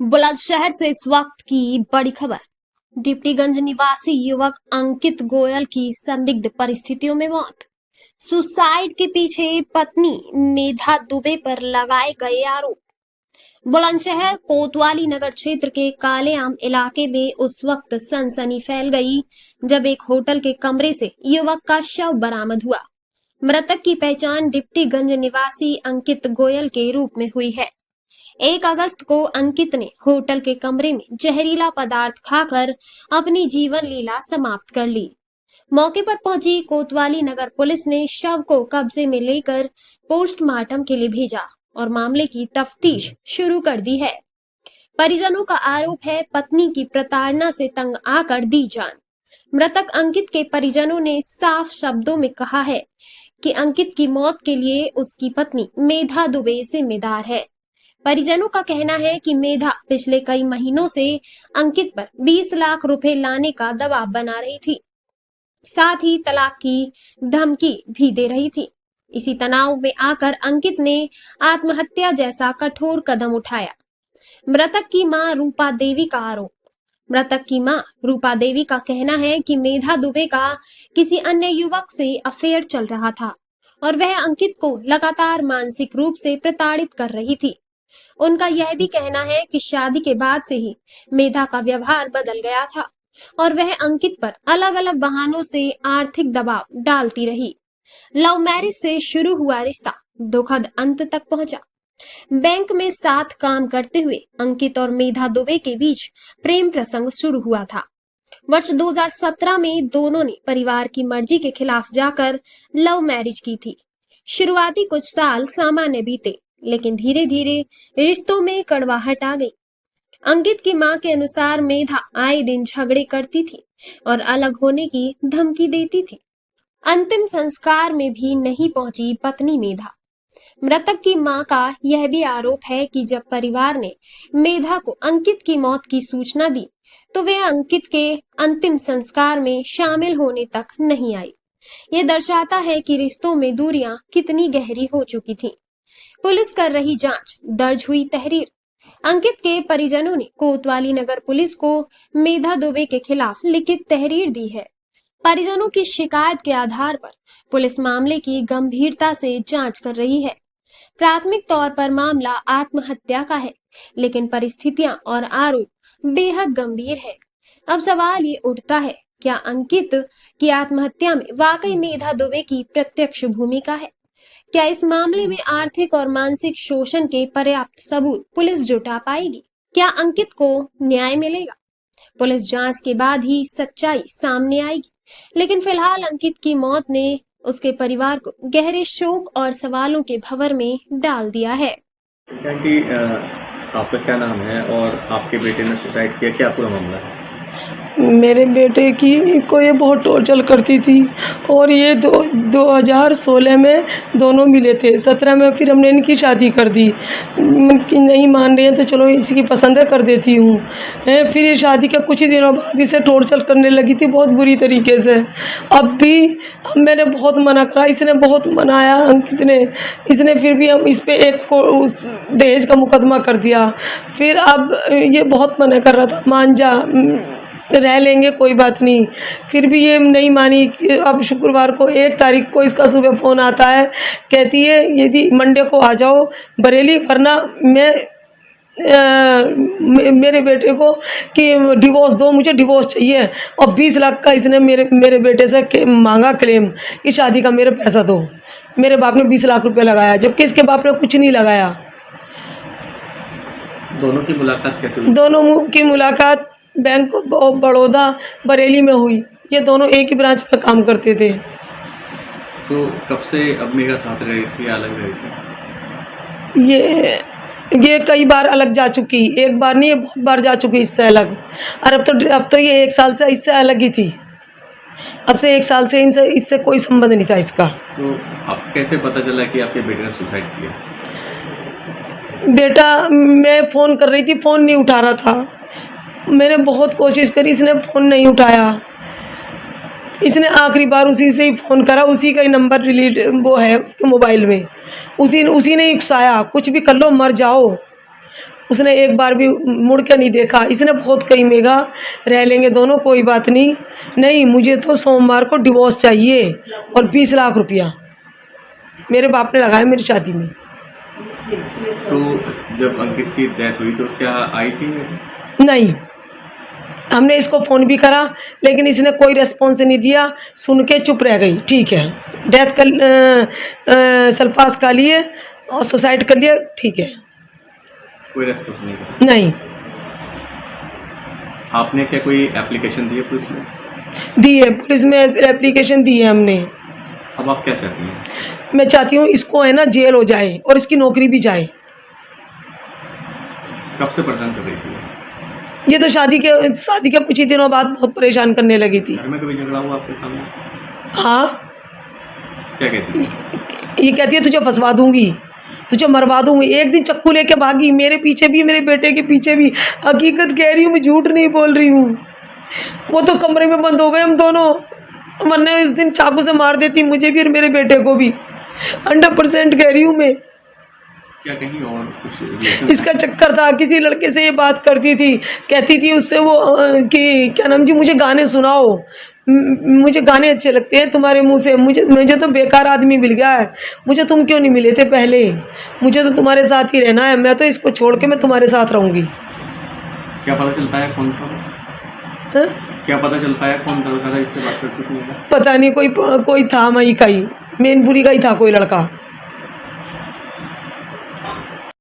बुलंदशहर से इस वक्त की बड़ी खबर। डिप्टीगंज निवासी युवक अंकित गोयल की संदिग्ध परिस्थितियों में मौत। सुसाइड के पीछे पत्नी मेधा दुबे पर लगाए गए आरोप। बुलंदशहर कोतवाली नगर क्षेत्र के कालेआम इलाके में उस वक्त सनसनी फैल गई जब एक होटल के कमरे से युवक का शव बरामद हुआ। मृतक की पहचान डिप्टीगंज निवासी अंकित गोयल के रूप में हुई है। 1 अगस्त को अंकित ने होटल के कमरे में जहरीला पदार्थ खाकर अपनी जीवन लीला समाप्त कर ली। मौके पर पहुंची कोतवाली नगर पुलिस ने शव को कब्जे में लेकर पोस्टमार्टम के लिए भेजा और मामले की तफ्तीश शुरू कर दी है। परिजनों का आरोप है पत्नी की प्रताड़ना से तंग आकर दी जान। मृतक अंकित के परिजनों ने साफ शब्दों में कहा है कि अंकित की मौत के लिए उसकी पत्नी मेधा दुबे जिम्मेदार है। परिजनों का कहना है कि मेधा पिछले कई महीनों से अंकित पर 20 लाख रुपए लाने का दबाव बना रही थी, साथ ही तलाक की धमकी भी दे रही थी। इसी तनाव में आकर अंकित ने आत्महत्या जैसा कठोर कदम उठाया। मृतक की मां रूपा देवी का आरोप। मृतक की मां रूपा देवी का कहना है कि मेधा दुबे का किसी अन्य युवक से अफेयर चल रहा था और वह अंकित को लगातार मानसिक रूप से प्रताड़ित कर रही थी। उनका यह भी कहना है कि शादी के बाद से ही मेधा का व्यवहार बदल गया था और वह अंकित पर अलग अलग बहानों से आर्थिक दबाव डालती रही। लव मैरिज से शुरू हुआ रिश्ता दुखद अंत तक पहुंचा। बैंक में साथ काम करते हुए अंकित और मेधा दुबे के बीच प्रेम प्रसंग शुरू हुआ था। वर्ष 2017 में दोनों ने परिवार की मर्जी के खिलाफ जाकर लव मैरिज की थी। शुरुआती कुछ साल सामान्य बीते, लेकिन धीरे धीरे रिश्तों में कड़वाहट आ गई। अंकित की मां के अनुसार मेधा आए दिन झगड़े करती थी और अलग होने की धमकी देती थी। अंतिम संस्कार में भी नहीं पहुंची पत्नी मेधा। मृतक की मां का यह भी आरोप है कि जब परिवार ने मेधा को अंकित की मौत की सूचना दी तो वह अंकित के अंतिम संस्कार में शामिल होने तक नहीं आई। यह दर्शाता है कि रिश्तों में दूरियां कितनी गहरी हो चुकी थीं। पुलिस कर रही जांच, दर्ज हुई तहरीर। अंकित के परिजनों ने कोतवाली नगर पुलिस को मेधा दुबे के खिलाफ लिखित तहरीर दी है। परिजनों की शिकायत के आधार पर पुलिस मामले की गंभीरता से जांच कर रही है। प्राथमिक तौर पर मामला आत्महत्या का है, लेकिन परिस्थितियां और आरोप बेहद गंभीर है। अब सवाल ये उठता है, क्या अंकित की आत्महत्या में वाकई मेधा दुबे की प्रत्यक्ष भूमिका है? क्या इस मामले में आर्थिक और मानसिक शोषण के पर्याप्त सबूत पुलिस जुटा पाएगी? क्या अंकित को न्याय मिलेगा? पुलिस जांच के बाद ही सच्चाई सामने आएगी। लेकिन फिलहाल अंकित की मौत ने उसके परिवार को गहरे शोक और सवालों के भंवर में डाल दिया है। आंटी, आपका क्या नाम है और आपके बेटे ने सुसाइड किया, क्या पूरा मामला है? मेरे बेटे की को ये बहुत टॉर्चर करती थी और ये 2016 में दोनों मिले थे। 17 में फिर हमने इनकी शादी कर दी कि नहीं मान रही हैं तो चलो इसकी पसंद कर देती हूँ। फिर ये शादी के कुछ ही दिनों बाद इसे टॉर्चर करने लगी थी बहुत बुरी तरीके से। अब मैंने बहुत मना करा, इसने बहुत मनाया अंकित ने। इसने फिर भी हम इस पर एक दहेज का मुकदमा कर दिया। फिर अब ये बहुत मना कर रहा था, मान जा, रह लेंगे, कोई बात नहीं। फिर भी ये नहीं मानी। अब शुक्रवार को 1 तारीख को इसका सुबह फ़ोन आता है, कहती है यदि मंडे को आ जाओ बरेली, वरना मेरे बेटे को कि डिवोर्स दो, मुझे डिवोर्स चाहिए। और 20 लाख का इसने मेरे बेटे से मांगा क्लेम कि शादी का मेरे पैसा दो। मेरे बाप ने 20 लाख रुपए लगाया, जबकि इसके बाप ने कुछ नहीं लगाया। दोनों की मुलाकात कैसे हुई? दोनों की मुलाकात बैंक ऑफ बड़ौदा बरेली में हुई। ये दोनों एक ही ब्रांच में काम करते थे। तो कब से अपने का साथ रही थी, अलग रही थी? ये कई बार अलग जा चुकी, एक बार नहीं, ये बहुत बार जा चुकी इससे अलग। और अब तो ये 1 साल से इससे अलग ही थी। अब से 1 साल से इससे कोई संबंध नहीं था इसका। तो आप कैसे पता चला कि आपके बेटे ने सुसाइड किया? बेटा, मैं फ़ोन कर रही थी, फ़ोन नहीं उठा रहा था। मैंने बहुत कोशिश करी, इसने फ़ोन नहीं उठाया। इसने आखिरी बार उसी से ही फ़ोन करा, उसी का ही नंबर डिलीट वो है उसके मोबाइल में। उसी ने उकसाया, कुछ भी कर लो, मर जाओ। उसने एक बार भी मुड़ के नहीं देखा। इसने बहुत कही मेगा रह लेंगे दोनों, कोई बात नहीं। नहीं, मुझे तो सोमवार को डिवोर्स चाहिए और 20 लाख रुपया मेरे बाप ने लगाया मेरी शादी में। तो जब अंकित की डेथ हुई तो क्या आई थी? नहीं, हमने इसको फ़ोन भी करा लेकिन इसने कोई रिस्पॉन्स नहीं दिया, सुन के चुप रह गई। ठीक है, डेथ कर सल्फास खा लिए और सुसाइड कर लिया, ठीक है। कोई रेस्पॉन्स नहीं था? नहीं आपने क्या कोई एप्लीकेशन दी है पुलिस में? दी है, पुलिस में एप्लीकेशन दी है हमने। अब आप क्या चाहती हैं? मैं चाहती हूँ इसको है ना जेल हो जाए और इसकी नौकरी भी जाए। कब से परेशान कर रही थी? ये तो शादी के कुछ ही दिनों बाद बहुत परेशान करने लगी थी। घर में कभी झगड़ा हुआ आपके सामने? हाँ, क्या कहती थी? ये कहती है तुझे फंसवा दूंगी, तुझे मरवा दूंगी। एक दिन चक्कू लेके भागी, मेरे पीछे भी मेरे बेटे के पीछे भी। हकीकत कह रही हूँ, मैं झूठ नहीं बोल रही हूँ। वो तो कमरे में बंद हो गए हम दोनों, वरना इस दिन चाकू से मार देती मुझे भी और मेरे बेटे को भी। 100% कह रही हूँ मैं। क्या कहीं और कुछ इसका चक्कर था, किसी लड़के से ये बात करती थी, कहती थी उससे वो कि क्या नाम जी, मुझे गाने सुनाओ, मुझे गाने अच्छे लगते हैं तुम्हारे मुंह से। मुझे तो बेकार आदमी मिल गया है, मुझे तुम क्यों नहीं मिले थे पहले, मुझे तो तुम्हारे साथ ही रहना है, मैं तो इसको छोड़ के मैं तुम्हारे साथ रहूँगी। क्या पता चल पाया कौन था? हाँ? क्या पता चल पाया कौन लड़का था इससे बात करती थी? पता नहीं, कोई था मई का ही, मैनपुरी का ही था कोई लड़का।